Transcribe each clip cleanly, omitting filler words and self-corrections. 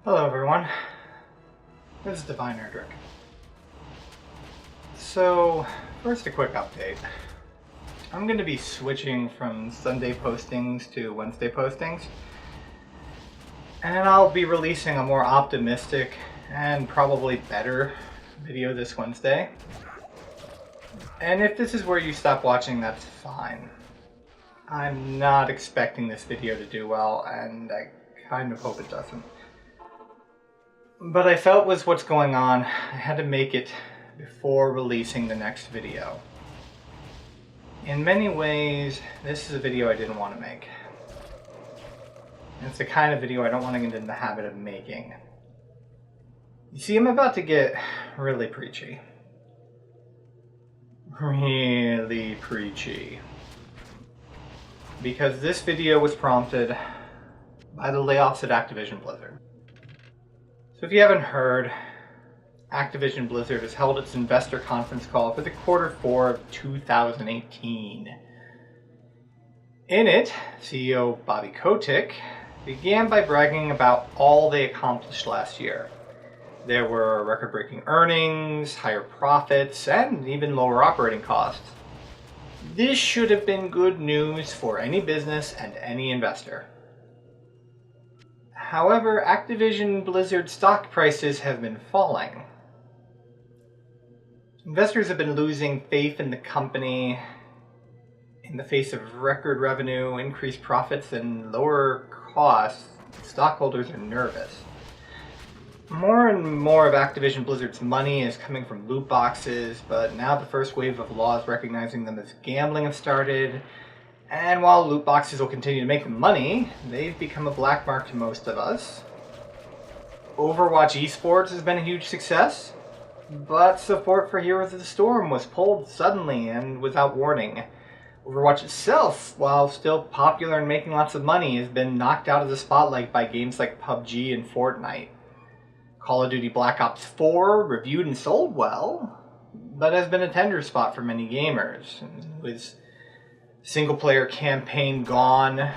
Hello everyone, this is Divine Erdrick. So, first a quick update. I'm going to be switching from Sunday postings to Wednesday postings, and I'll be releasing a more optimistic and probably better video this Wednesday. And if this is where you stop watching, that's fine. I'm not expecting this video to do well, and I kind of hope it doesn't. But I felt with what's going on, I had to make it before releasing the next video. In many ways, this is a video I didn't want to make. It's the kind of video I don't want to get into the habit of making. You see, I'm about to get really preachy. Really preachy. Because this video was prompted by the layoffs at Activision Blizzard. So if you haven't heard, Activision Blizzard has held its investor conference call for the Q4 of 2018. In it, CEO Bobby Kotick began by bragging about all they accomplished last year. There were record-breaking earnings, higher profits, and even lower operating costs. This should have been good news for any business and any investor. However, Activision Blizzard stock prices have been falling. Investors have been losing faith in the company in the face of record revenue, increased profits, and lower costs. Stockholders are nervous. More and more of Activision Blizzard's money is coming from loot boxes, but now the first wave of laws recognizing them as gambling have started. And while loot boxes will continue to make them money, they've become a black mark to most of us. Overwatch esports has been a huge success, but support for Heroes of the Storm was pulled suddenly and without warning. Overwatch itself, while still popular and making lots of money, has been knocked out of the spotlight by games like PUBG and Fortnite. Call of Duty Black Ops 4 reviewed and sold well, but has been a tender spot for many gamers. With single-player campaign gone,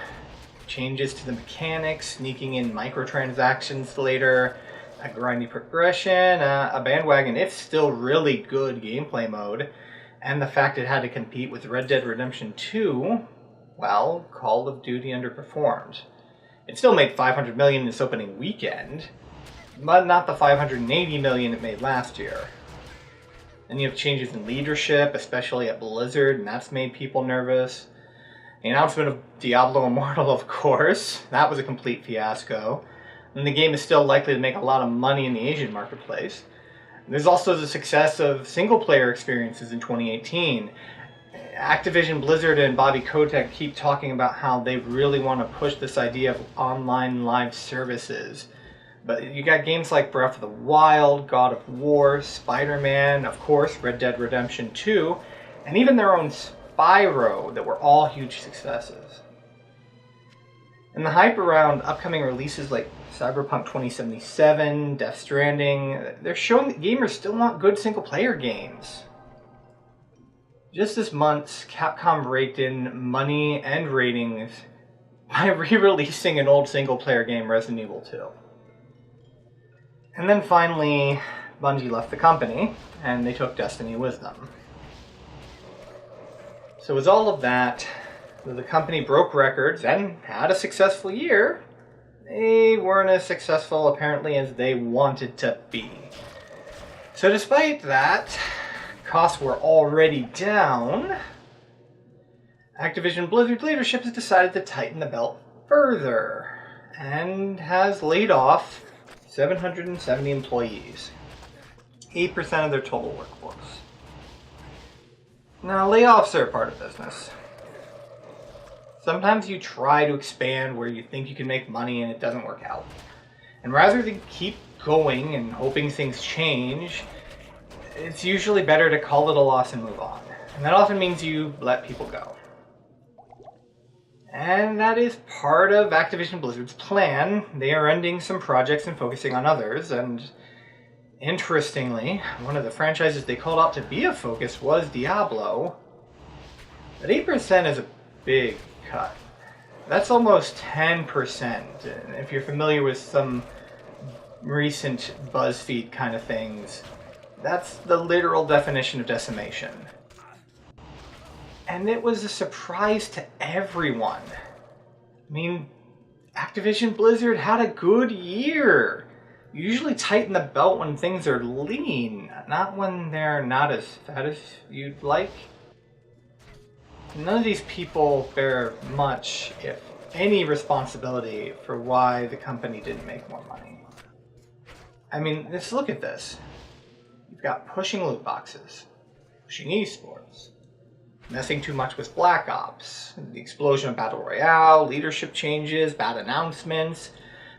changes to the mechanics, sneaking in microtransactions later, a grindy progression, a bandwagon if still really good gameplay mode, and the fact it had to compete with Red Dead Redemption 2, well, Call of Duty underperformed. It still made $500 million in its opening weekend, but not the $580 million it made last year. Then you have changes in leadership, especially at Blizzard, and that's made people nervous. The announcement of Diablo Immortal, of course, that was a complete fiasco. And the game is still likely to make a lot of money in the Asian marketplace. There's also the success of single-player experiences in 2018. Activision Blizzard and Bobby Kotick keep talking about how they really want to push this idea of online live services. But you got games like Breath of the Wild, God of War, Spider-Man, of course, Red Dead Redemption 2, and even their own Spyro that were all huge successes. And the hype around upcoming releases like Cyberpunk 2077, Death Stranding, they're showing that gamers still want good single-player games. Just this month, Capcom raked in money and ratings by re-releasing an old single-player game, Resident Evil 2. And then finally, Bungie left the company, and they took Destiny with them. So with all of that, the company broke records and had a successful year. They weren't as successful, apparently, as they wanted to be. So despite that, costs were already down. Activision Blizzard leadership has decided to tighten the belt further, and has laid off 770 employees, 8% of their total workforce. Now, layoffs are a part of business. Sometimes you try to expand where you think you can make money and it doesn't work out. And rather than keep going and hoping things change, it's usually better to call it a loss and move on. And that often means you let people go. And that is part of Activision Blizzard's plan. They are ending some projects and focusing on others, and interestingly, one of the franchises they called out to be a focus was Diablo. But 8% is a big cut. That's almost 10%. And if you're familiar with some recent BuzzFeed kind of things, that's the literal definition of decimation. And it was a surprise to everyone. I mean, Activision Blizzard had a good year. You usually tighten the belt when things are lean, not when they're not as fat as you'd like. None of these people bear much, if any, responsibility for why the company didn't make more money. I mean, let's look at this. You've got pushing loot boxes, pushing esports, messing too much with Black Ops, the explosion of Battle Royale, leadership changes, bad announcements,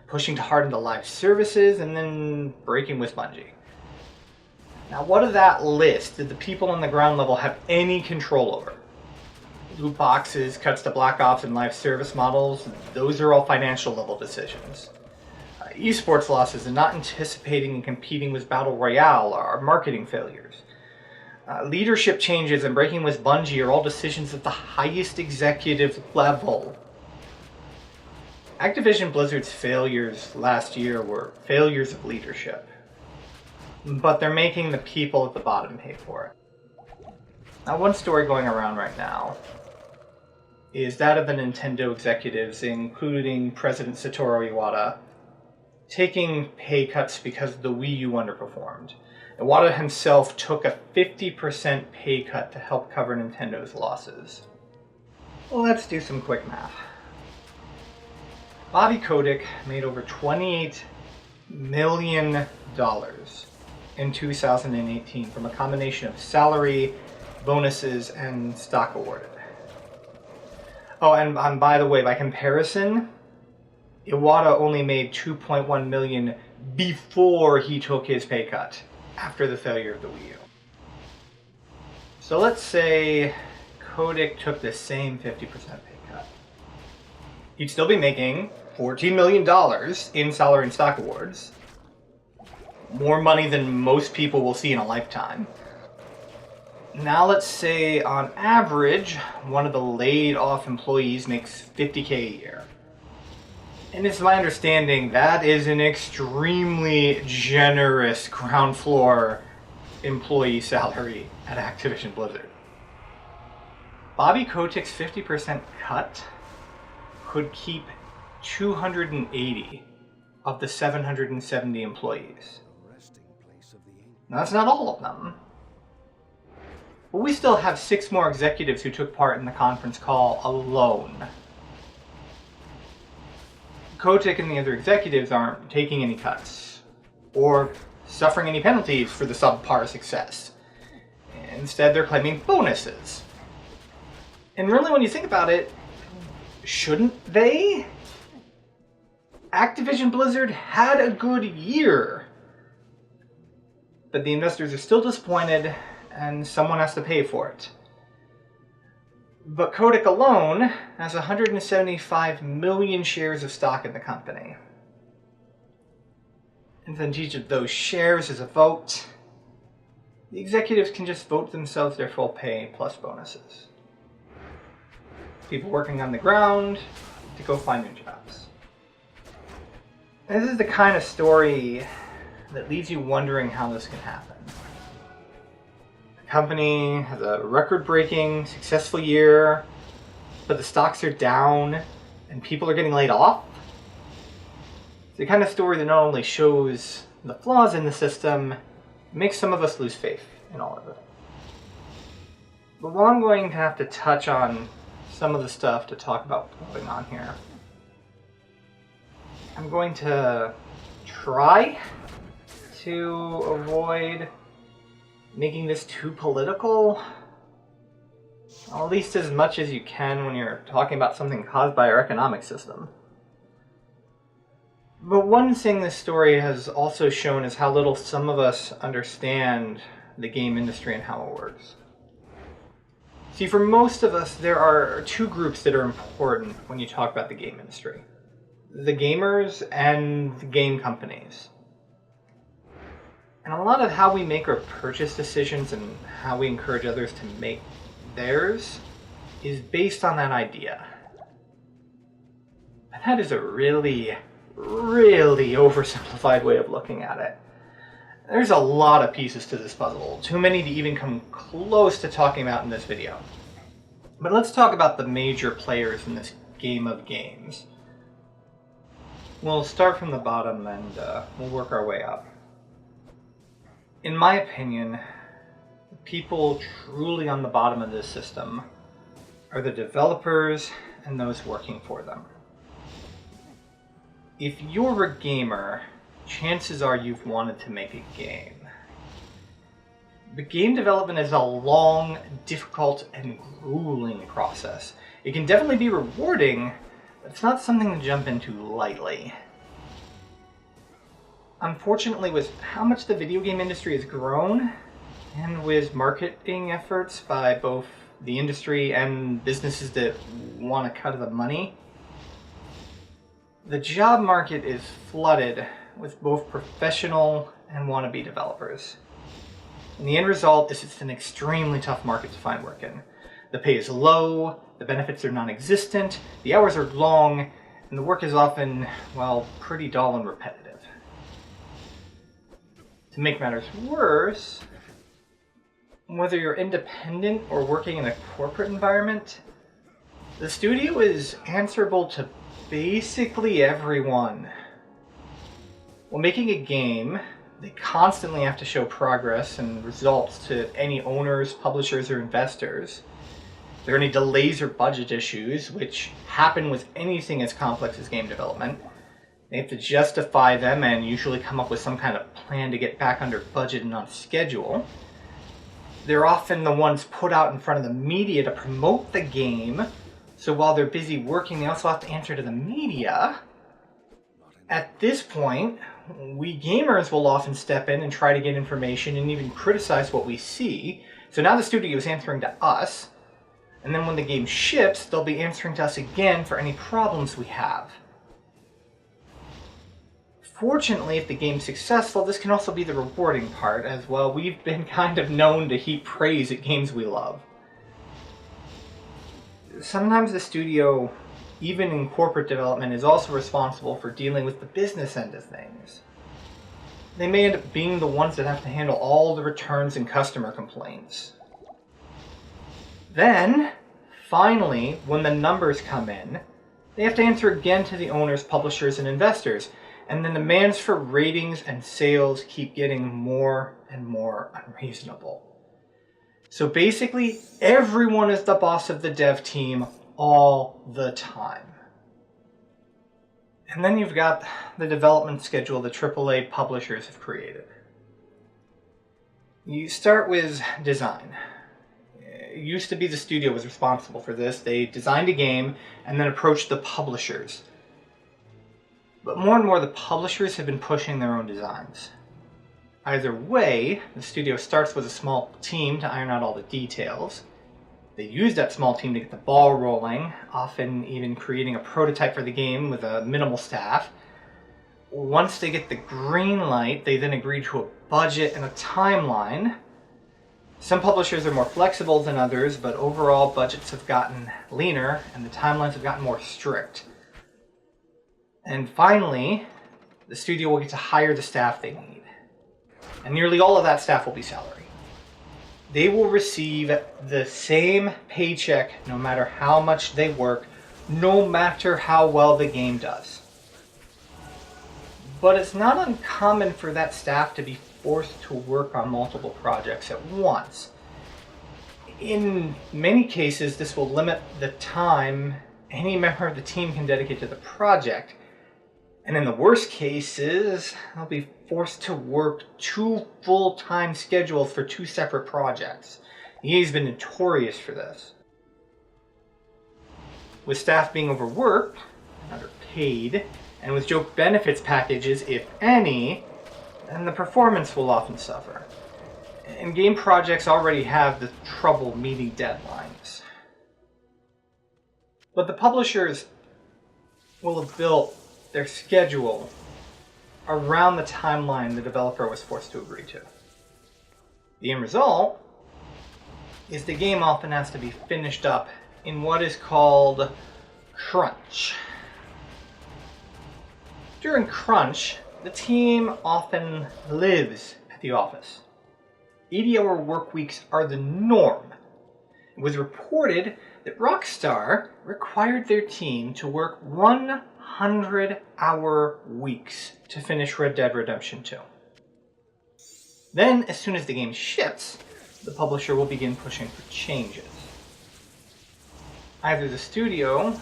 pushing to harden the live services, and then breaking with Bungie. Now, what of that list did the people on the ground level have any control over? Loot boxes, cuts to Black Ops, and live service models, those are all financial level decisions. Esports losses and not anticipating and competing with Battle Royale are marketing failures. Leadership changes and breaking with Bungie are all decisions at the highest executive level. Activision Blizzard's failures last year were failures of leadership, but they're making the people at the bottom pay for it. Now, one story going around right now is that of the Nintendo executives, including President Satoru Iwata, taking pay cuts because the Wii U underperformed. Iwata himself took a 50% pay cut to help cover Nintendo's losses. Well, let's do some quick math. Bobby Kotick made over $28 million in 2018 from a combination of salary, bonuses, and stock awarded. Oh, and by the way, by comparison, Iwata only made $2.1 million before he took his pay cut, after the failure of the Wii U. So let's say Kotick took the same 50% pay cut. He'd still be making $14 million in salary and stock awards. More money than most people will see in a lifetime. Now let's say on average, one of the laid off employees makes $50K a year. And it's my understanding that is an extremely generous ground floor employee salary at Activision Blizzard. Bobby Kotick's 50% cut could keep 280 of the 770 employees. Now, that's not all of them. But we still have 6 more executives who took part in the conference call alone. Kotick and the other executives aren't taking any cuts or suffering any penalties for the subpar success. Instead, they're claiming bonuses. And really, when you think about it, shouldn't they? Activision Blizzard had a good year. But the investors are still disappointed, and someone has to pay for it. But Kotick alone has 175 million shares of stock in the company. And since each of those shares is a vote, the executives can just vote themselves their full pay plus bonuses. People working on the ground to go find new jobs. And this is the kind of story that leaves you wondering how this can happen. The company has a record-breaking, successful year, but the stocks are down and people are getting laid off. It's the kind of story that not only shows the flaws in the system, it makes some of us lose faith in all of it. But while I'm going to have to touch on some of the stuff to talk about what's going on here, I'm going to try to avoid making this too political, at least as much as you can when you're talking about something caused by our economic system. But one thing this story has also shown is how little some of us understand the game industry and how it works. See, for most of us, there are 2 groups that are important when you talk about the game industry. The gamers and the game companies. And a lot of how we make our purchase decisions and how we encourage others to make theirs is based on that idea. And that is a really, really oversimplified way of looking at it. There's a lot of pieces to this puzzle, too many to even come close to talking about in this video. But let's talk about the major players in this game of games. We'll start from the bottom and we'll work our way up. In my opinion, the people truly on the bottom of this system are the developers and those working for them. If you're a gamer, chances are you've wanted to make a game. But game development is a long, difficult, and grueling process. It can definitely be rewarding, but it's not something to jump into lightly. Unfortunately, with how much the video game industry has grown, and with marketing efforts by both the industry and businesses that want to cut the money, the job market is flooded with both professional and wannabe developers. And the end result is it's an extremely tough market to find work in. The pay is low, the benefits are non-existent, the hours are long, and the work is often, well, pretty dull and repetitive. To make matters worse, whether you're independent or working in a corporate environment, the studio is answerable to basically everyone. When making a game, they constantly have to show progress and results to any owners, publishers, or investors. If there are any delays or budget issues, which happen with anything as complex as game development, they have to justify them and usually come up with some kind of plan to get back under budget and on schedule. They're often the ones put out in front of the media to promote the game, so while they're busy working, they also have to answer to the media. At this point, we gamers will often step in and try to get information and even criticize what we see. So now the studio is answering to us, and then when the game ships, they'll be answering to us again for any problems we have. Fortunately, if the game's successful, this can also be the rewarding part, as well. We've been kind of known to heap praise at games we love. Sometimes the studio, even in corporate development, is also responsible for dealing with the business end of things. They may end up being the ones that have to handle all the returns and customer complaints. Then, finally, when the numbers come in, they have to answer again to the owners, publishers, and investors, and the demands for ratings and sales keep getting more and more unreasonable. So basically, everyone is the boss of the dev team all the time. And then you've got the development schedule the AAA publishers have created. You start with design. It used to be the studio was responsible for this. They designed a game and then approached the publishers. But more and more, the publishers have been pushing their own designs. Either way, the studio starts with a small team to iron out all the details. They use that small team to get the ball rolling, often even creating a prototype for the game with a minimal staff. Once they get the green light, they then agree to a budget and a timeline. Some publishers are more flexible than others, but overall budgets have gotten leaner and the timelines have gotten more strict. And finally, the studio will get to hire the staff they need. And nearly all of that staff will be salary. They will receive the same paycheck no matter how much they work, no matter how well the game does. But it's not uncommon for that staff to be forced to work on multiple projects at once. In many cases, this will limit the time any member of the team can dedicate to the project. And in the worst cases, they'll be forced to work 2 full-time schedules for 2 separate projects. EA's been notorious for this. With staff being overworked and underpaid, and with joke benefits packages, if any, then the performance will often suffer. And game projects already have the trouble meeting deadlines. But the publishers will have built their schedule around the timeline the developer was forced to agree to. The end result is the game often has to be finished up in what is called crunch. During crunch, the team often lives at the office. 80-hour work weeks are the norm. It was reported that Rockstar required their team to work 100-hour weeks to finish Red Dead Redemption 2. Then, as soon as the game ships, the publisher will begin pushing for changes. Either the studio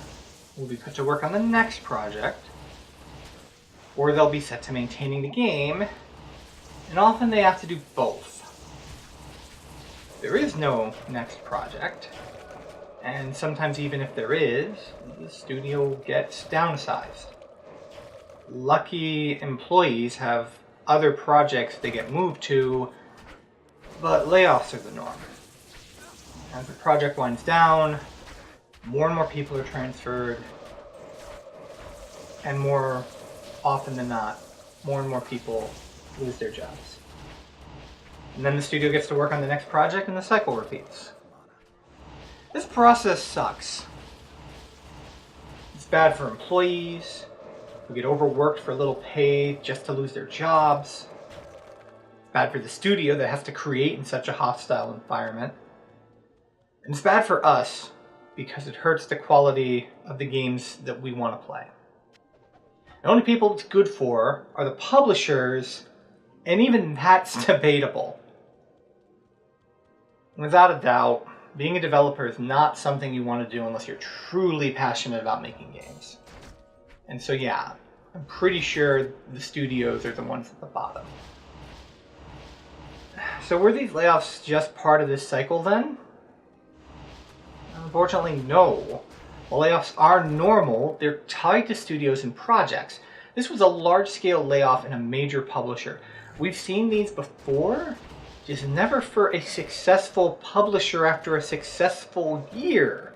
will be put to work on the next project, or they'll be set to maintaining the game, and often they have to do both. There is no next project, and sometimes even if there is, the studio gets downsized. Lucky employees have other projects they get moved to, but layoffs are the norm. As the project winds down, more and more people are transferred, and more often than not, more and more people lose their jobs. And then the studio gets to work on the next project and the cycle repeats. This process sucks. It's bad for employees who get overworked for little pay just to lose their jobs. It's bad for the studio that has to create in such a hostile environment. And it's bad for us because it hurts the quality of the games that we want to play. The only people it's good for are the publishers, and even that's debatable. Without a doubt, being a developer is not something you want to do unless you're truly passionate about making games. And so yeah, I'm pretty sure the studios are the ones at the bottom. So were these layoffs just part of this cycle then? Unfortunately, no. While layoffs are normal, they're tied to studios and projects. This was a large-scale layoff in a major publisher. We've seen these before, just never for a successful publisher after a successful year.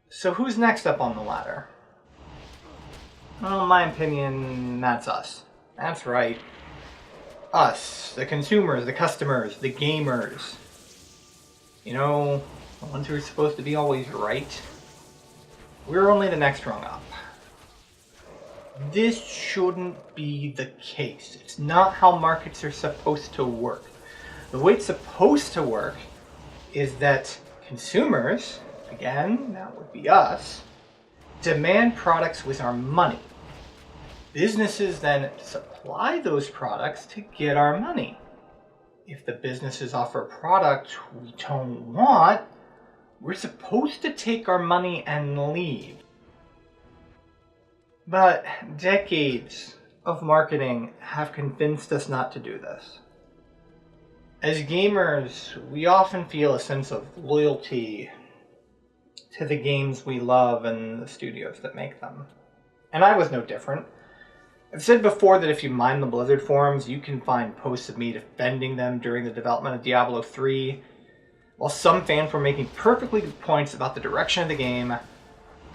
So who's next up on the ladder? Well, in my opinion, that's us. That's right. Us, the consumers, the customers, the gamers. You know, the ones who are supposed to be always right. We're only the next rung up. This shouldn't be the case. It's not how markets are supposed to work. The way it's supposed to work is that consumers, again, that would be us, demand products with our money. Businesses then supply those products to get our money. If the businesses offer a product we don't want, we're supposed to take our money and leave. But decades of marketing have convinced us not to do this. As gamers, we often feel a sense of loyalty to the games we love and the studios that make them. And I was no different. I've said before that if you mine the Blizzard forums, you can find posts of me defending them during the development of Diablo 3. While some fans were making perfectly good points about the direction of the game,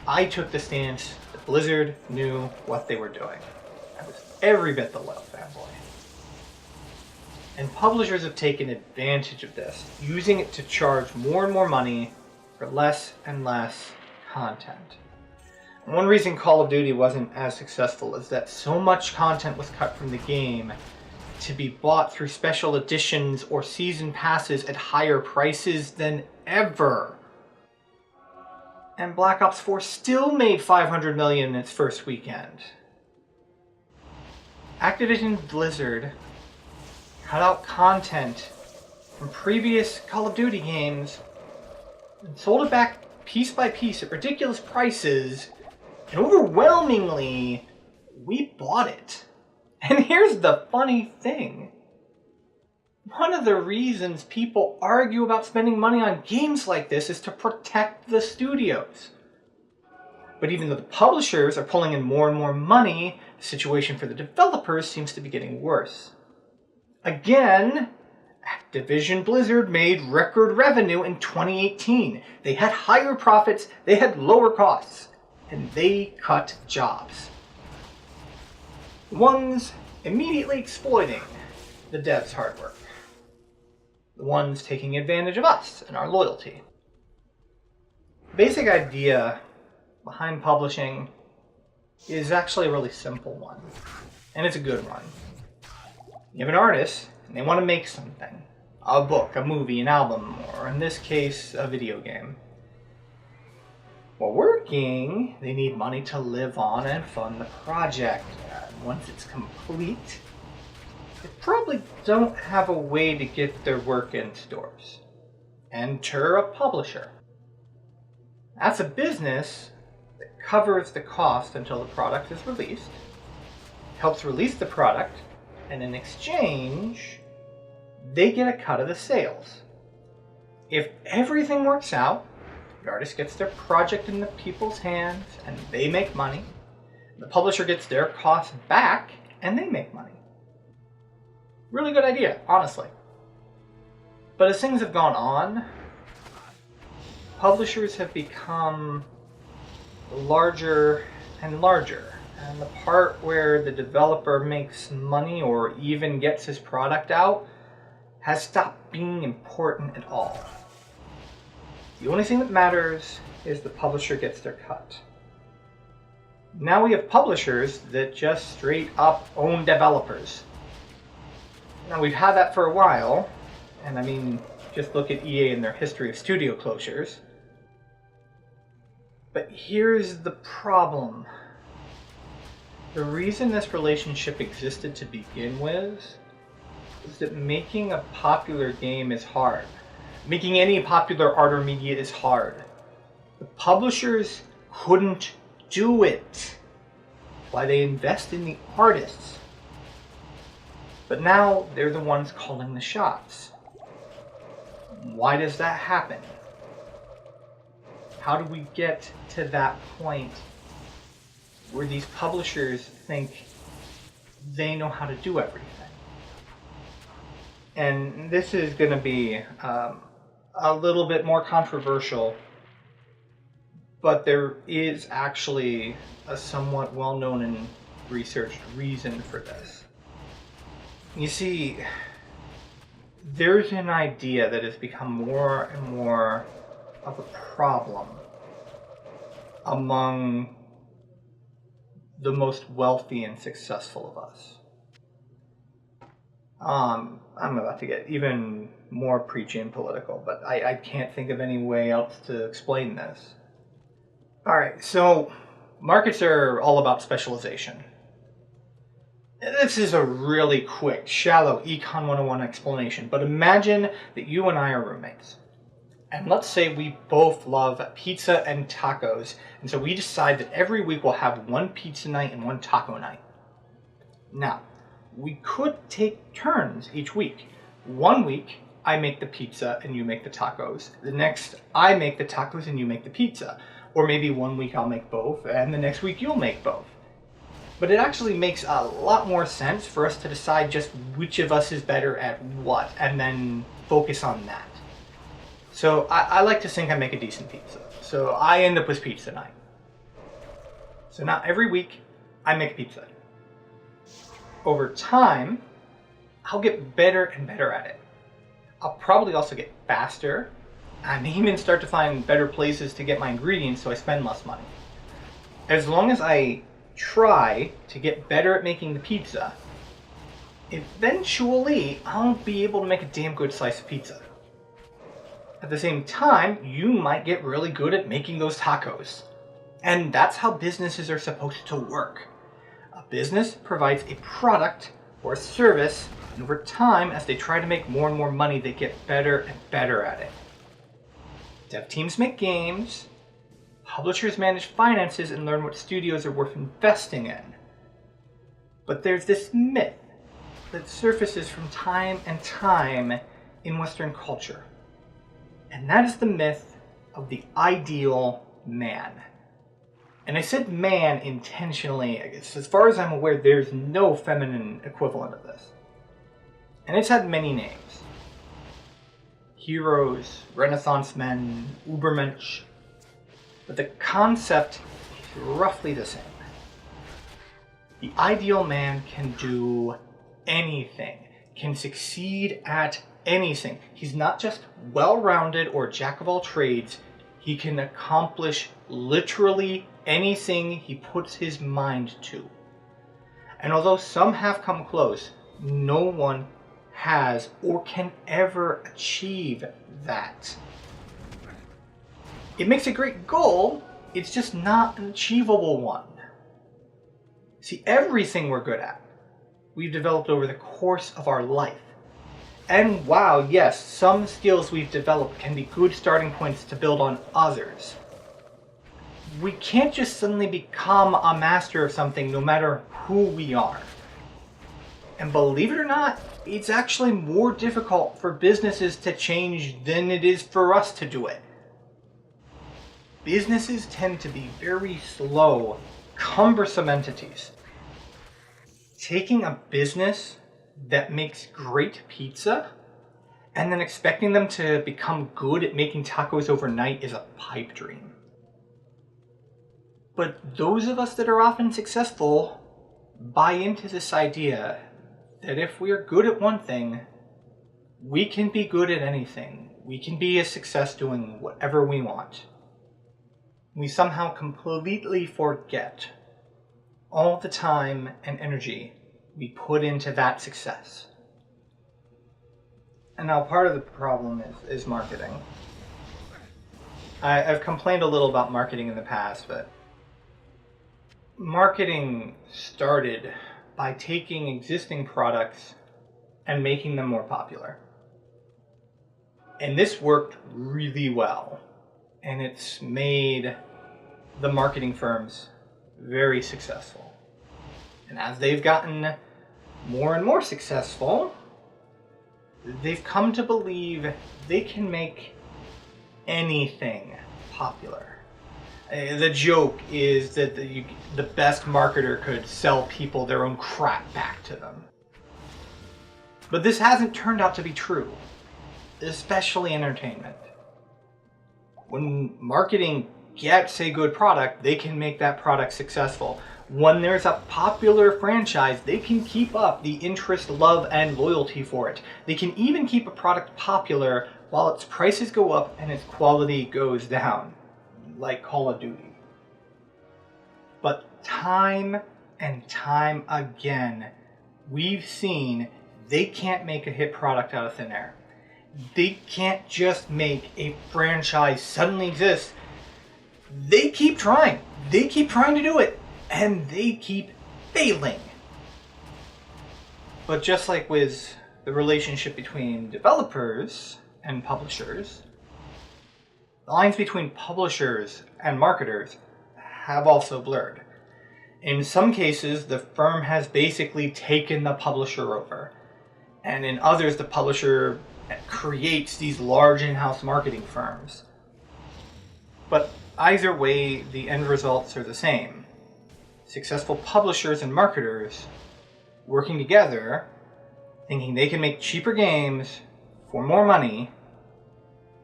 I took the stance that Blizzard knew what they were doing. I was every bit the loyal fanboy. And publishers have taken advantage of this, using it to charge more and more money for less and less content. And one reason Call of Duty wasn't as successful is that so much content was cut from the game to be bought through special editions or season passes at higher prices than ever. And Black Ops 4 still made $500 million in its first weekend. Activision Blizzard cut out content from previous Call of Duty games and sold it back piece by piece at ridiculous prices, and overwhelmingly, we bought it. And here's the funny thing. One of the reasons people argue about spending money on games like this is to protect the studios. But even though the publishers are pulling in more and more money, the situation for the developers seems to be getting worse. Again, Activision Blizzard made record revenue in 2018. They had higher profits, they had lower costs, and they cut jobs. The ones immediately exploiting the devs' hard work. The ones taking advantage of us and our loyalty. The basic idea behind publishing is actually a really simple one, and it's a good one. You have an artist, and they want to make something. A book, a movie, an album, or in this case, a video game. While working, they need money to live on and fund the project. And once it's complete, they probably don't have a way to get their work in stores. Enter a publisher. That's a business that covers the cost until the product is released, helps release the product, and in exchange, they get a cut of the sales. If everything works out, the artist gets their project in the people's hands and they make money. The publisher gets their costs back and they make money. Really good idea, honestly. But as things have gone on, publishers have become larger and larger. And the part where the developer makes money or even gets his product out has stopped being important at all. The only thing that matters is the publisher gets their cut. Now we have publishers that just straight up own developers. Now we've had that for a while, and I mean, just look at EA and their history of studio closures. But here's the problem. The reason this relationship existed to begin with is that making a popular game is hard. Making any popular art or media is hard. The publishers couldn't do it. Why they invest in the artists. But now they're the ones calling the shots. Why does that happen? How do we get to that point where these publishers think they know how to do everything? And this is going to be a little bit more controversial, but there is actually a somewhat well-known and researched reason for this. You see, there's an idea that has become more and more of a problem among the most wealthy and successful of us. I'm about to get even more preachy and political, but I can't think of any way else to explain this. Alright, so markets are all about specialization. This is a really quick, shallow Econ 101 explanation, but imagine that you and I are roommates. And let's say we both love pizza and tacos, and so we decide that every week we'll have one pizza night and one taco night. Now, we could take turns each week. One week, I make the pizza and you make the tacos. The next, I make the tacos and you make the pizza. Or maybe one week I'll make both, and the next week you'll make both. But it actually makes a lot more sense for us to decide just which of us is better at what, and then focus on that. So I like to think I make a decent pizza. So I end up with pizza night. So now every week, I make pizza. Over time, I'll get better and better at it. I'll probably also get faster. I may even start to find better places to get my ingredients so I spend less money. As long as I try to get better at making the pizza, eventually I'll be able to make a damn good slice of pizza. At the same time, you might get really good at making those tacos. And that's how businesses are supposed to work. A business provides a product or a service, and over time, as they try to make more and more money, they get better and better at it. Dev teams make games, publishers manage finances and learn what studios are worth investing in. But there's this myth that surfaces from time and time in Western culture. And that is the myth of the ideal man. And I said man intentionally. As far as I'm aware, there's no feminine equivalent of this. And it's had many names. Heroes, Renaissance men, Ubermensch. But the concept is roughly the same. The ideal man can do anything, can succeed at anything. He's not just well-rounded or jack of all trades, He can accomplish literally anything he puts his mind to. And although some have come close, no one has or can ever achieve that. It makes a great goal, it's just not an achievable one. See, everything we're good at, we've developed over the course of our life. And wow, yes, some skills we've developed can be good starting points to build on others. We can't just suddenly become a master of something no matter who we are. And believe it or not, it's actually more difficult for businesses to change than it is for us to do it. Businesses tend to be very slow, cumbersome entities. Taking a business that makes great pizza and then expecting them to become good at making tacos overnight is a pipe dream. But those of us that are often successful buy into this idea that if we are good at one thing, we can be good at anything. We can be a success doing whatever we want. We somehow completely forget all the time and energy we put into that success. And now part of the problem is marketing. I've complained a little about marketing in the past, but marketing started by taking existing products and making them more popular. And this worked really well. And it's made the marketing firms very successful. And as they've gotten more and more successful, they've come to believe they can make anything popular. The joke is that the best marketer could sell people their own crap back to them. But this hasn't turned out to be true, especially in entertainment. When marketing gets a good product, they can make that product successful. When there's a popular franchise, they can keep up the interest, love, and loyalty for it. They can even keep a product popular while its prices go up and its quality goes down, like Call of Duty. But time and time again, we've seen they can't make a hit product out of thin air. They can't just make a franchise suddenly exist. They keep trying. They keep trying to do it. And they keep failing. But just like with the relationship between developers and publishers, the lines between publishers and marketers have also blurred. In some cases, the firm has basically taken the publisher over. And in others, the publisher creates these large in-house marketing firms. But either way, the end results are the same. Successful publishers and marketers working together, thinking they can make cheaper games for more money,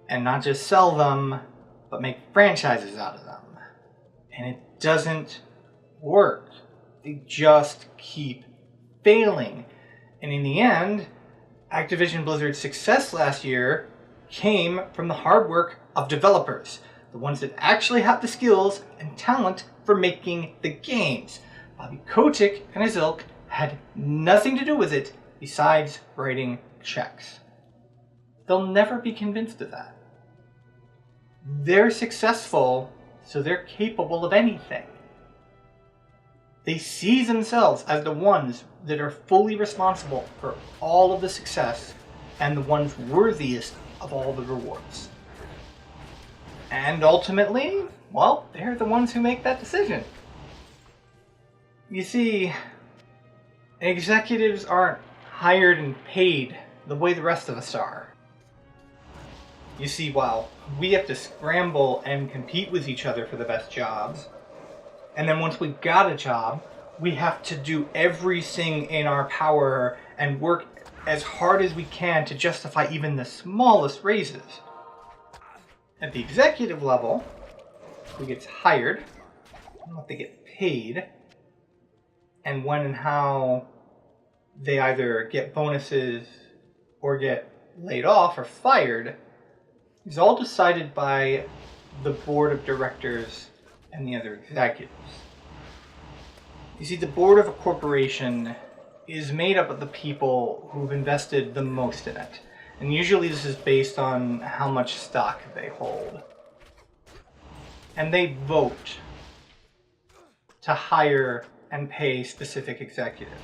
and not just sell them, but make franchises out of them. And it doesn't work. They just keep failing. And in the end, Activision Blizzard's success last year came from the hard work of developers, the ones that actually have the skills and talent for making the games. Bobby Kotick and his ilk had nothing to do with it besides writing checks. They'll never be convinced of that. They're successful, so they're capable of anything. They see themselves as the ones that are fully responsible for all of the success and the ones worthiest of all the rewards. And ultimately, well, they're the ones who make that decision. You see, executives aren't hired and paid the way the rest of us are. You see, while we have to scramble and compete with each other for the best jobs, and then once we got a job, we have to do everything in our power and work as hard as we can to justify even the smallest raises. At the executive level, who gets hired, what they get paid, and when and how they either get bonuses or get laid off or fired, is all decided by the board of directors and the other executives. You see, the board of a corporation is made up of the people who've invested the most in it. And usually this is based on how much stock they hold. And they vote to hire and pay specific executives.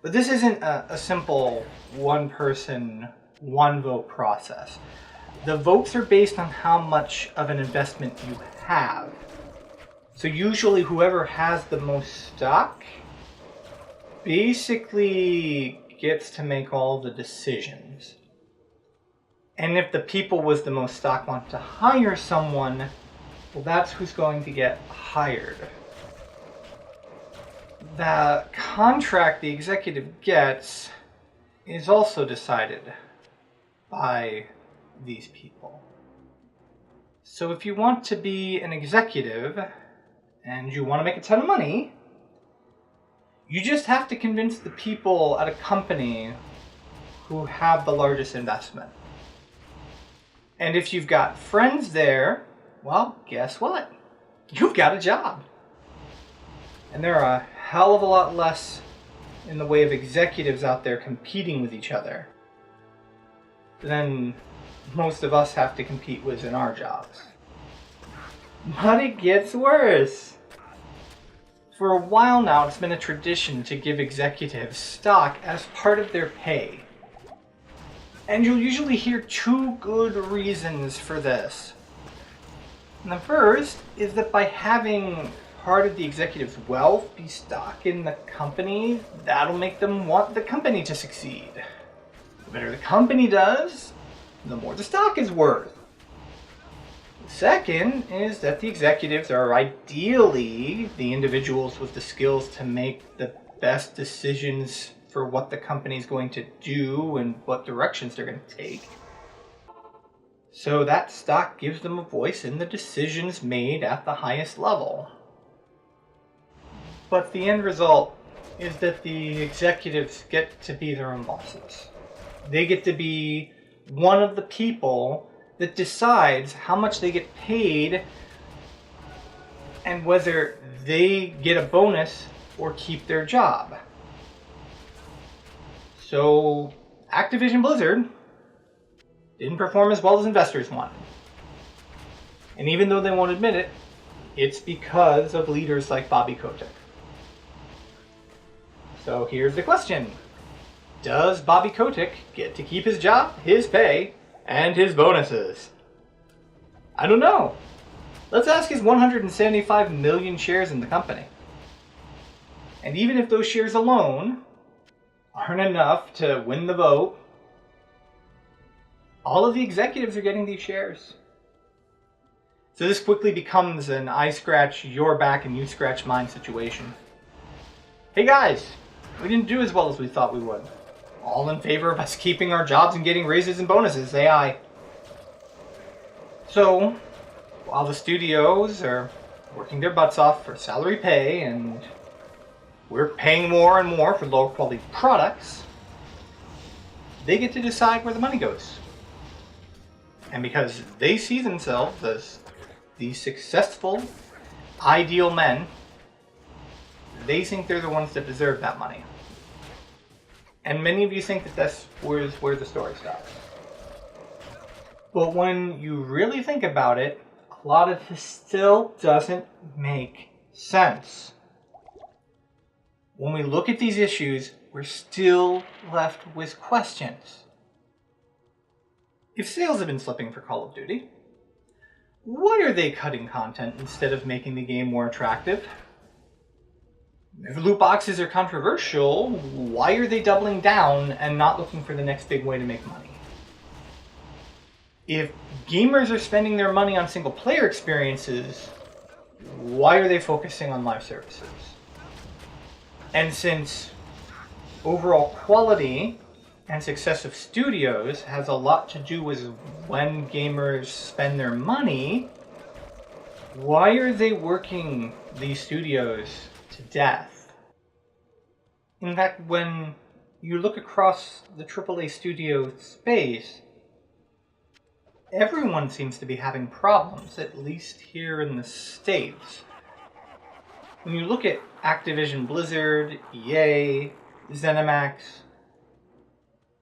But this isn't a simple one-person, one-vote process. The votes are based on how much of an investment you have. So usually whoever has the most stock basically gets to make all the decisions. And if the people with the most stock want to hire someone, well, that's who's going to get hired. The contract the executive gets is also decided by these people. So if you want to be an executive and you want to make a ton of money, you just have to convince the people at a company who have the largest investment. And if you've got friends there, well, guess what? You've got a job. And there are a hell of a lot less in the way of executives out there competing with each other than most of us have to compete with in our jobs. But it gets worse. For a while now, it's been a tradition to give executives stock as part of their pay. And you'll usually hear two good reasons for this. And the first is that by having part of the executive's wealth be stock in the company, that'll make them want the company to succeed. The better the company does, the more the stock is worth. The second is that the executives are ideally the individuals with the skills to make the best decisions for what the company is going to do and what directions they're going to take. So that stock gives them a voice in the decisions made at the highest level. But the end result is that the executives get to be their own bosses. They get to be one of the people that decides how much they get paid and whether they get a bonus or keep their job. So Activision Blizzard didn't perform as well as investors wanted. And even though they won't admit it, it's because of leaders like Bobby Kotick. So here's the question. Does Bobby Kotick get to keep his job, his pay, and his bonuses? I don't know. Let's ask his 175 million shares in the company. And even if those shares alone aren't enough to win the vote, all of the executives are getting these shares. So this quickly becomes an I scratch your back and you scratch mine situation. Hey guys, we didn't do as well as we thought we would. All in favor of us keeping our jobs and getting raises and bonuses, say aye. So, while the studios are working their butts off for salary pay and we're paying more and more for lower quality products, they get to decide where the money goes. And because they see themselves as the successful, ideal men, they think they're the ones that deserve that money. And many of you think that that's where the story stops. But when you really think about it, a lot of this still doesn't make sense. When we look at these issues, we're still left with questions. If sales have been slipping for Call of Duty, why are they cutting content instead of making the game more attractive? If loot boxes are controversial, why are they doubling down and not looking for the next big way to make money? If gamers are spending their money on single-player experiences, why are they focusing on live services? And since overall quality and success of studios has a lot to do with when gamers spend their money, why are they working these studios to death? In fact, when you look across the AAA studio space, everyone seems to be having problems, at least here in the States. When you look at Activision Blizzard, EA, ZeniMax,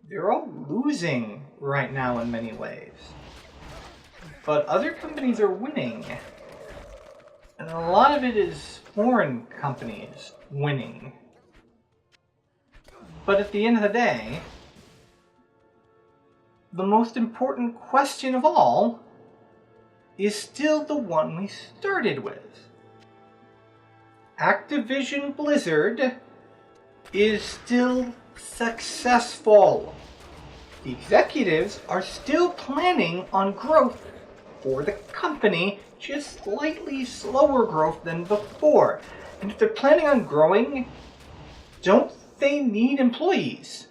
they're all losing right now in many ways. But other companies are winning. And a lot of it is foreign companies winning. But at the end of the day, the most important question of all is still the one we started with. Activision Blizzard is still successful. The executives are still planning on growth for the company, just slightly slower growth than before. And if they're planning on growing, don't they need employees?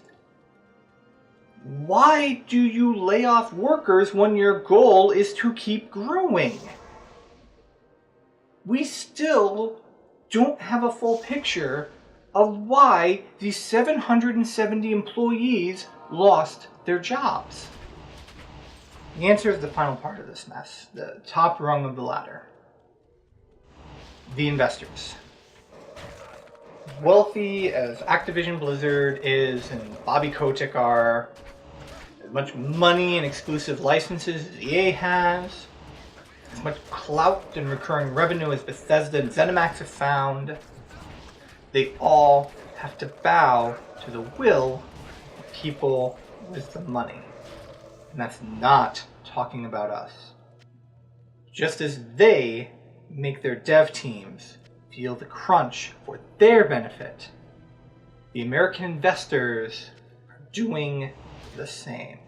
Why do you lay off workers when your goal is to keep growing? We still don't have a full picture of why these 770 employees lost their jobs. The answer is the final part of this mess, the top rung of the ladder. The investors. Wealthy as Activision Blizzard is and Bobby Kotick are, as much money and exclusive licenses as EA has, as much clout and recurring revenue as Bethesda and ZeniMax have found, they all have to bow to the will of people with the money. And that's not talking about us. Just as they make their dev teams feel the crunch for their benefit, the American investors are doing the same.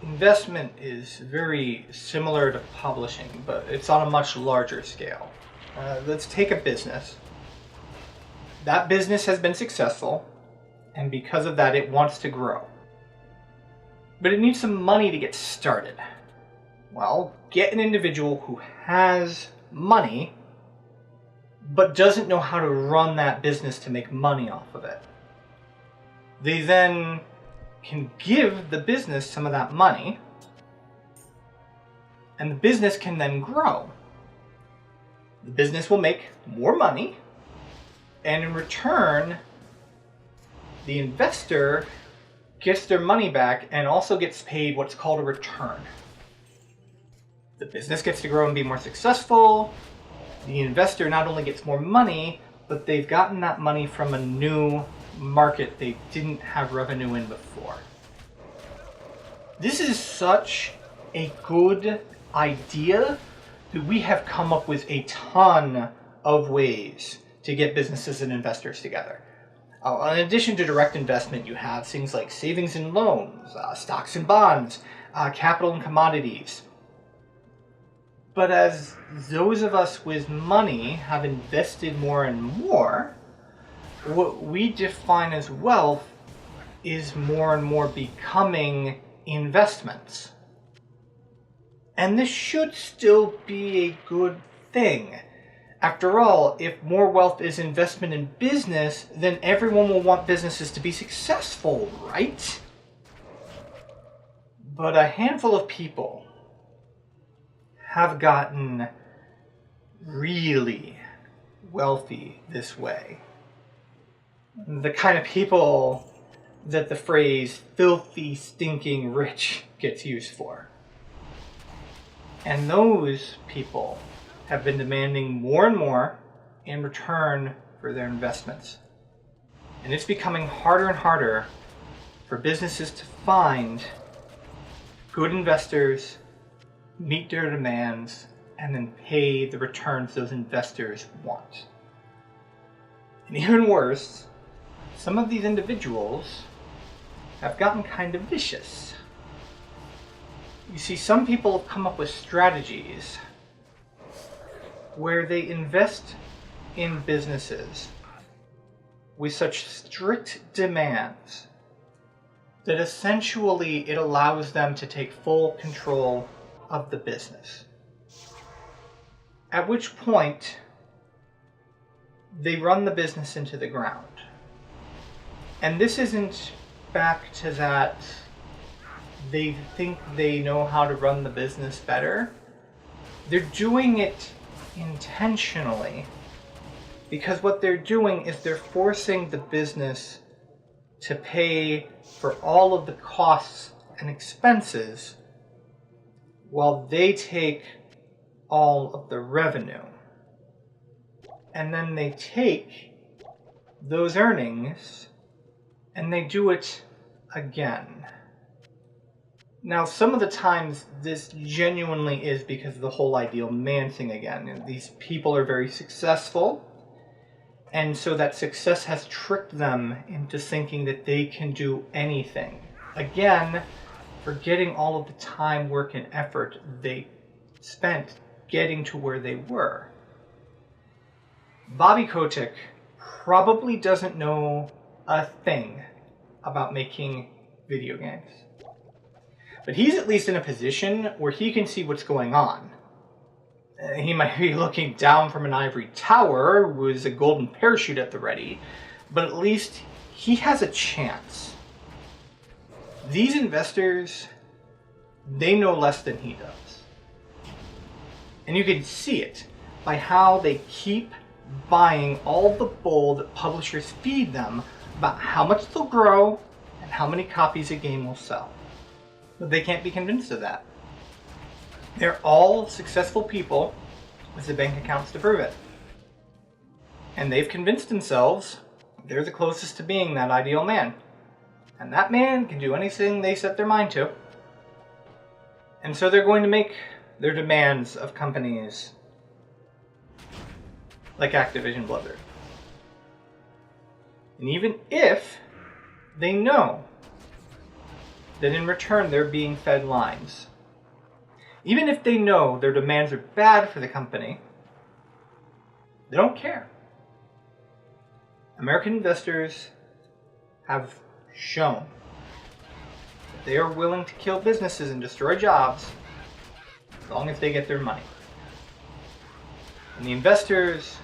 Investment is very similar to publishing, but it's on a much larger scale. Let's take a business. That business has been successful, and because of that, it wants to grow. But it needs some money to get started. Well, get an individual who has money, but doesn't know how to run that business to make money off of it. They then can give the business some of that money, and the business can then grow. The business will make more money, and in return, the investor gets their money back and also gets paid what's called a return. The business gets to grow and be more successful. The investor not only gets more money, but they've gotten that money from a new market they didn't have revenue in before. This is such a good idea that we have come up with a ton of ways to get businesses and investors together. In addition to direct investment, you have things like savings and loans, stocks and bonds, capital and commodities. But as those of us with money have invested more and more, what we define as wealth is more and more becoming investments. And this should still be a good thing. After all, if more wealth is investment in business, then everyone will want businesses to be successful, right? But a handful of people have gotten really wealthy this way. The kind of people that the phrase filthy, stinking rich gets used for. And those people have been demanding more and more in return for their investments. And it's becoming harder and harder for businesses to find good investors, meet their demands, and then pay the returns those investors want. And even worse, some of these individuals have gotten kind of vicious. You see, some people have come up with strategies where they invest in businesses with such strict demands that essentially it allows them to take full control of the business. At which point, they run the business into the ground. And this isn't back to that they think they know how to run the business better. They're doing it intentionally, because what they're doing is they're forcing the business to pay for all of the costs and expenses while they take all of the revenue. And then they take those earnings and they do it again. Now, some of the times this genuinely is because of the whole ideal man thing again. And these people are very successful, and so that success has tricked them into thinking that they can do anything. Again, forgetting all of the time, work, and effort they spent getting to where they were. Bobby Kotick probably doesn't know a thing about making video games. But he's at least in a position where he can see what's going on. He might be looking down from an ivory tower with a golden parachute at the ready, but at least he has a chance. These investors, they know less than he does. And you can see it by how they keep buying all the bull that publishers feed them about how much they'll grow and how many copies a game will sell. But they can't be convinced of that. They're all successful people with the bank accounts to prove it. And they've convinced themselves they're the closest to being that ideal man. And that man can do anything they set their mind to. And so they're going to make their demands of companies like Activision Blizzard. And even if they know that in return they're being fed lines, even if they know their demands are bad for the company, they don't care. American investors have shown that they are willing to kill businesses and destroy jobs as long as they get their money. And the investors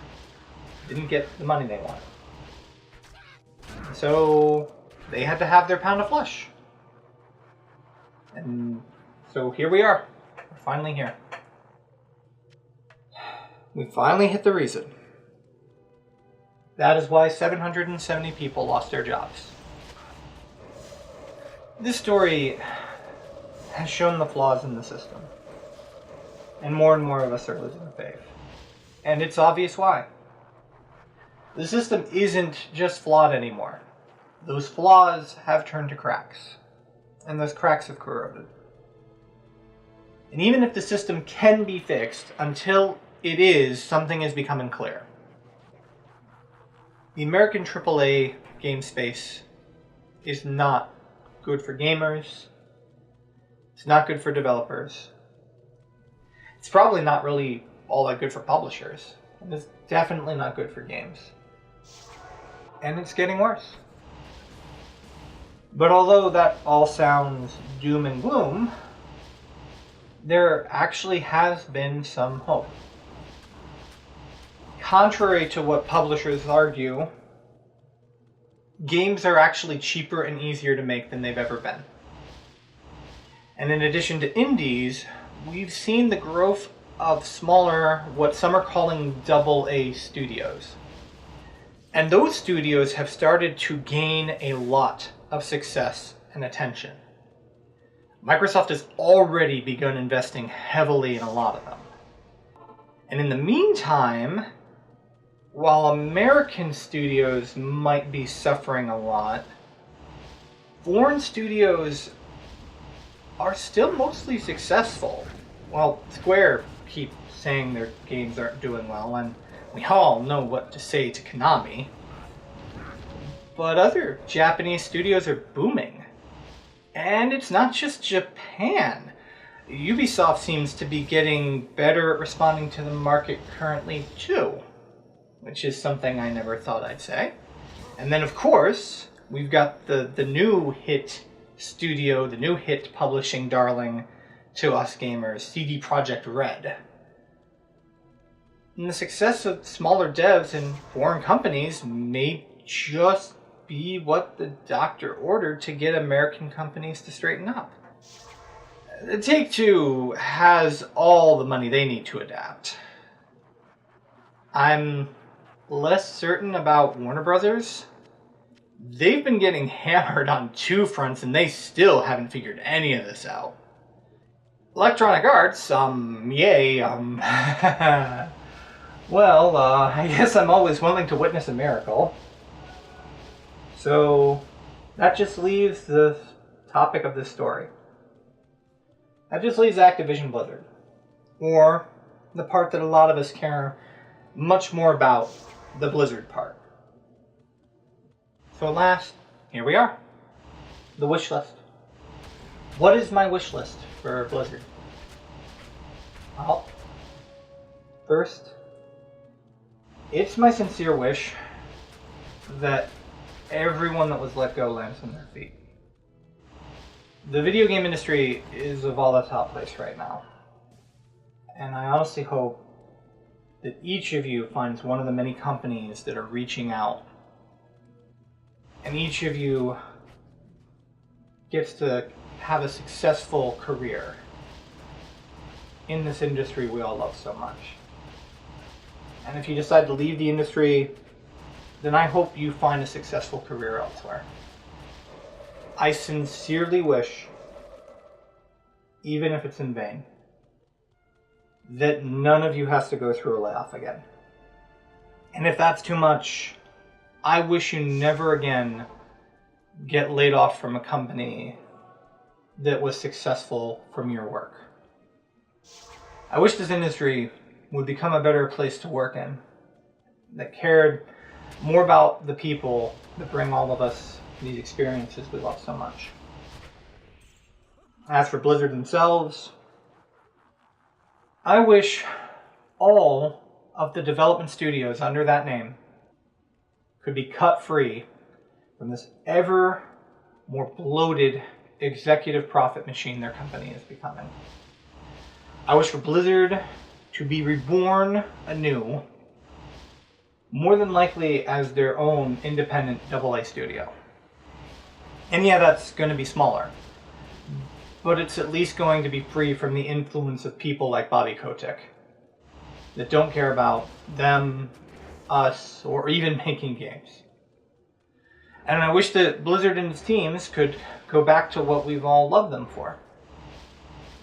didn't get the money they wanted. So they had to have their pound of flesh. And so here we are. We're finally here. We finally hit the reason. That is why 770 people lost their jobs. This story has shown the flaws in the system. And more of us are losing faith. And it's obvious why. The system isn't just flawed anymore. Those flaws have turned to cracks. And those cracks have corroded. And even if the system can be fixed, until it is, something is becoming clear. The American AAA game space is not good for gamers. It's not good for developers. It's probably not really all that good for publishers. And it's definitely not good for games. And it's getting worse. But although that all sounds doom and gloom, there actually has been some hope. Contrary to what publishers argue, games are actually cheaper and easier to make than they've ever been. And in addition to indies, we've seen the growth of smaller, what some are calling AA studios. And those studios have started to gain a lot of success and attention. Microsoft has already begun investing heavily in a lot of them. And in the meantime, while American studios might be suffering a lot, foreign studios are still mostly successful. Well, Square keep saying their games aren't doing well, and we all know what to say to Konami. But other Japanese studios are booming. And it's not just Japan. Ubisoft seems to be getting better at responding to the market currently too, which is something I never thought I'd say. And then of course, we've got the new hit studio, the new hit publishing darling to us gamers, CD Projekt Red. And the success of smaller devs and foreign companies may just be what the doctor ordered to get American companies to straighten up. Take-Two has all the money they need to adapt. I'm less certain about Warner Brothers. They've been getting hammered on two fronts and they still haven't figured any of this out. Electronic Arts, yay, well, I guess I'm always willing to witness a miracle. So, that just leaves the topic of this story. That just leaves Activision Blizzard. Or the part that a lot of us care much more about, the Blizzard part. So at last, here we are. The wish list. What is my wish list for Blizzard? Well, first, it's my sincere wish that everyone that was let go lands on their feet. The video game industry is a volatile place right now. And I honestly hope that each of you finds one of the many companies that are reaching out. And each of you gets to have a successful career in this industry we all love so much. And if you decide to leave the industry, then I hope you find a successful career elsewhere. I sincerely wish, even if it's in vain, that none of you has to go through a layoff again. And if that's too much, I wish you never again get laid off from a company that was successful from your work. I wish this industry would become a better place to work in, that cared more about the people that bring all of us these experiences we love so much. As for Blizzard themselves, I wish all of the development studios under that name could be cut free from this ever more bloated executive profit machine their company is becoming. I wish for Blizzard to be reborn anew, more than likely as their own independent AA studio. And yeah, that's going to be smaller, but it's at least going to be free from the influence of people like Bobby Kotick that don't care about them, us, or even making games. And I wish that Blizzard and its teams could go back to what we've all loved them for,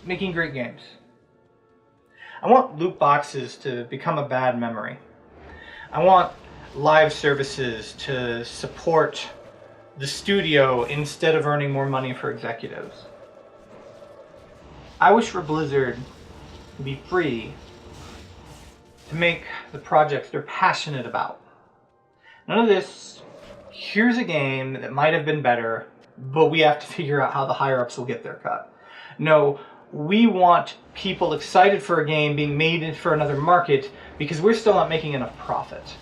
making great games. I want loot boxes to become a bad memory. I want live services to support the studio instead of earning more money for executives. I wish for Blizzard to be free to make the projects they're passionate about. None of this, here's a game that might have been better, but we have to figure out how the higher-ups will get their cut. No, we want people excited for a game being made for another market because we're still not making enough profit.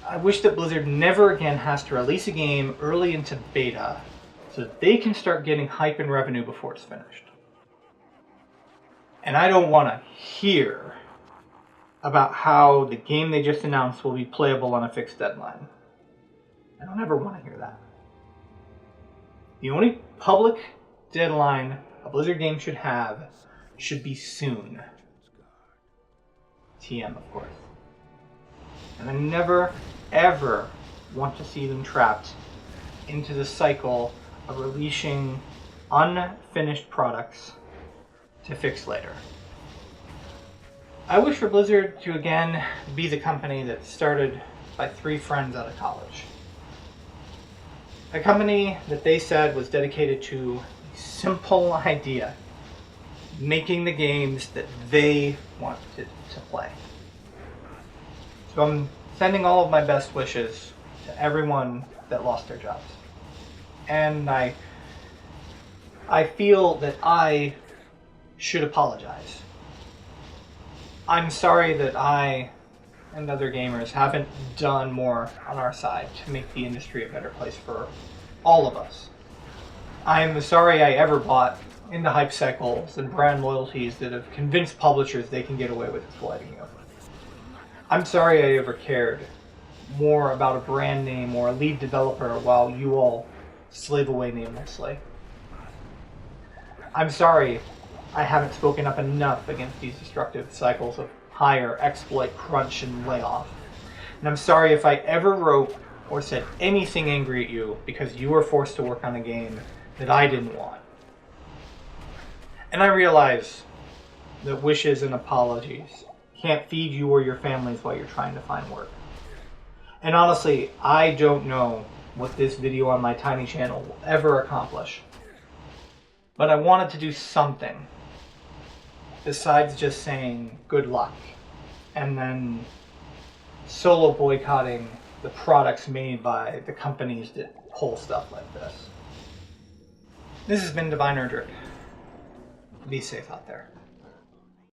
I wish that Blizzard never again has to release a game early into beta so that they can start getting hype and revenue before it's finished. And I don't want to hear about how the game they just announced will be playable on a fixed deadline. I don't ever want to hear that. The only public deadline a Blizzard game should have should be soon. TM, of course. And I never, ever want to see them trapped into the cycle of releasing unfinished products to fix later. I wish for Blizzard to again be the company that started by 3 friends out of college. A company that they said was dedicated to a simple idea, making the games that they wanted to play. So I'm sending all of my best wishes to everyone that lost their jobs. And I feel that I should apologize. I'm sorry that I and other gamers haven't done more on our side to make the industry a better place for all of us. I'm sorry I ever bought into hype cycles and brand loyalties that have convinced publishers they can get away with exploiting you. I'm sorry I ever cared more about a brand name or a lead developer while you all slave away namelessly. I'm sorry I haven't spoken up enough against these destructive cycles of hire, exploit, crunch, and layoff. And I'm sorry if I ever wrote or said anything angry at you because you were forced to work on a game that I didn't want. And I realize that wishes and apologies can't feed you or your families while you're trying to find work. And honestly, I don't know what this video on my tiny channel will ever accomplish. But I wanted to do something besides just saying good luck and then solo boycotting the products made by the companies that pull stuff like this. This has been Divine Erdrick. Be safe out there.